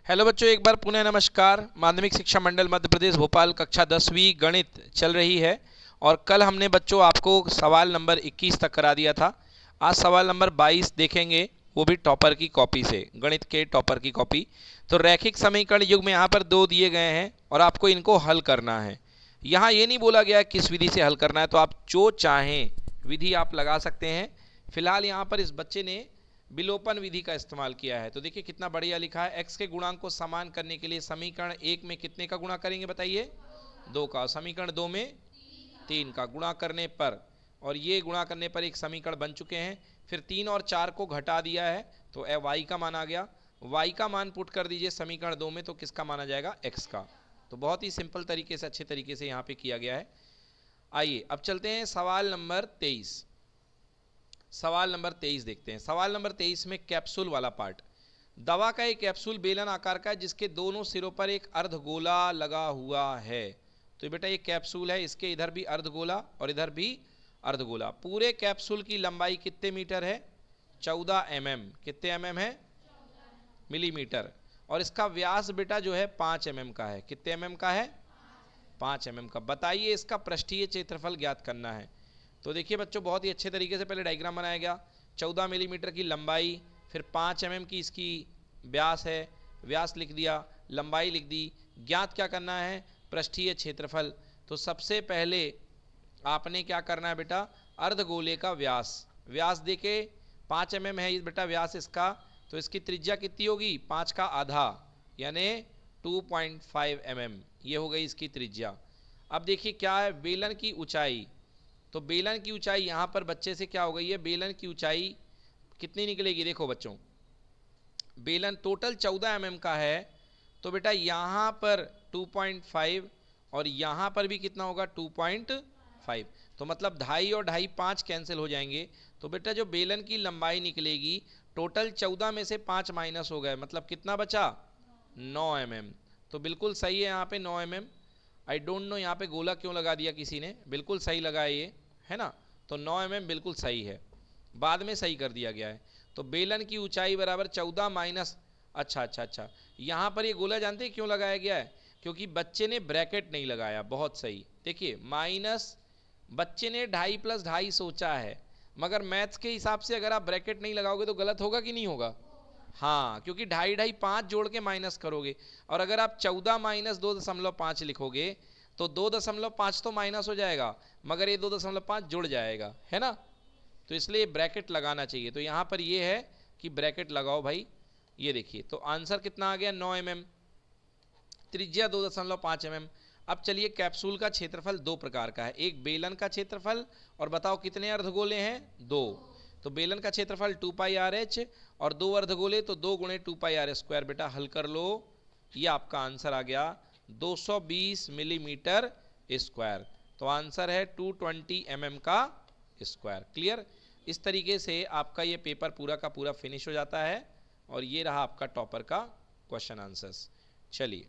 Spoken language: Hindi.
हेलो बच्चों, एक बार पुनः नमस्कार। माध्यमिक शिक्षा मंडल मध्य प्रदेश भोपाल कक्षा 10वीं गणित चल रही है और कल हमने बच्चों आपको सवाल नंबर 21 तक करा दिया था। आज सवाल नंबर 22 देखेंगे, वो भी टॉपर की कॉपी से, गणित के टॉपर की कॉपी। तो रैखिक समीकरण युग में यहाँ पर दो दिए गए हैं और आपको इनको हल करना है। यहाँ ये नहीं बोला गया किस विधि से हल करना है, तो आप जो चाहें विधि आप लगा सकते हैं। फिलहाल यहाँ पर इस बच्चे ने विलोपन विधि का इस्तेमाल किया है। तो देखिए कितना बढ़िया लिखा है, x के गुणांक को समान करने के लिए समीकरण 1 में कितने का गुणा करेंगे बताइए? 2 का। समीकरण 2 में 3 का गुणा करने पर, और ये गुणा करने पर एक समीकरण बन चुके हैं। फिर 3 और 4 को घटा दिया है तो y का मान आ गया। y का मान पुट कर दीजिए समीकरण 2 में, तो किसका माना जाएगा? x का। तो बहुत ही सिंपल तरीके से, अच्छे तरीके से यहाँ पे किया गया है। आइए अब चलते हैं सवाल नंबर 23। सवाल नंबर 23 देखते हैं। सवाल नंबर 23 में कैप्सूल वाला पार्ट। दवा का एक कैप्सूल बेलन आकार का है जिसके दोनों सिरों पर एक अर्धगोला लगा हुआ है। तो बेटा ये कैप्सूल है, इसके इधर भी अर्धगोला और इधर भी अर्धगोला। पूरे कैप्सूल की लंबाई कितने मीटर है? 14 mm। कितने mm है? मिलीमीटर। और इसका व्यास बेटा जो है 5 mm का है। कितने mm का है? 5 mm का। बताइए इसका पृष्ठीय क्षेत्रफल ज्ञात करना है। तो देखिए बच्चों, बहुत ही अच्छे तरीके से पहले डायग्राम बनाया गया। 14 मिलीमीटर की लंबाई, फिर 5 mm की इसकी व्यास है, व्यास लिख दिया, लंबाई लिख दी। ज्ञात क्या करना है? पृष्ठीय क्षेत्रफल। तो सबसे पहले आपने क्या करना है बेटा? अर्धगोले का व्यास, व्यास देके 5 mm है बेटा व्यास इसका, तो इसकी त्रिज्या कितनी होगी? 5 का आधा यानी 2.5 mm। ये हो गई इसकी त्रिज्या। अब देखिए क्या है, बेलन की ऊंचाई। तो बेलन की ऊंचाई यहाँ पर बच्चे से क्या हो गई है? बेलन की ऊंचाई कितनी निकलेगी? देखो बच्चों, बेलन टोटल 14 mm का है, तो बेटा यहाँ पर 2.5 और यहाँ पर भी कितना होगा? 2.5। तो मतलब 2.5 और 2.5 5 कैंसिल हो जाएंगे। तो बेटा जो बेलन की लंबाई निकलेगी, टोटल 14 में से 5 माइनस हो गए, मतलब कितना बचा? 9 mm। तो बिल्कुल सही है यहाँ पे 9 mm। आई डोंट नो यहाँ पे गोला क्यों लगा दिया किसी ने, बिल्कुल सही लगा ये, है ना? तो 9 mm बिल्कुल सही है, बाद में सही कर दिया गया है। तो बेलन की ऊंचाई बराबर 14 माइनस, अच्छा, यहाँ पर ये गोला जानते हैं क्यों लगाया गया है? क्योंकि बच्चे ने ब्रैकेट नहीं लगाया। बहुत सही। देखिए माइनस, बच्चे ने 2.5 + 2.5 सोचा है, मगर मैथ्स के हिसाब से अगर आप ब्रैकेट नहीं लगाओगे तो गलत होगा कि नहीं होगा? हाँ, क्योंकि 2.5 5 जोड़ के माइनस करोगे, और अगर आप 14 माइनस 2.5 लिखोगे तो 2.5 तो माइनस हो जाएगा, मगर ये 2.5 जुड़ जाएगा, है ना? तो इसलिए ब्रैकेट लगाना चाहिए। तो यहाँ पर ये है कि ब्रैकेट लगाओ भाई। ये देखिए, तो आंसर कितना आ गया? 9 mm, त्रिज्या 2.5 mm। अब चलिए, कैप्सूल का क्षेत्रफल दो प्रकार का है, एक बेलन का क्षेत्रफल, और बताओ कितने अर्धगोले हैं? 2। तो बेलन का क्षेत्रफल 2πRh और 2 अर्धगोले तो 2 × 2πr²। बेटा हल कर लो, ये आपका आंसर आ गया 220 मिलीमीटर स्क्वायर। तो आंसर है 220 mm का स्क्वायर। क्लियर? इस तरीके से आपका ये पेपर पूरा का पूरा फिनिश हो जाता है और ये रहा आपका टॉपर का क्वेश्चन आंसर्स। चलिए।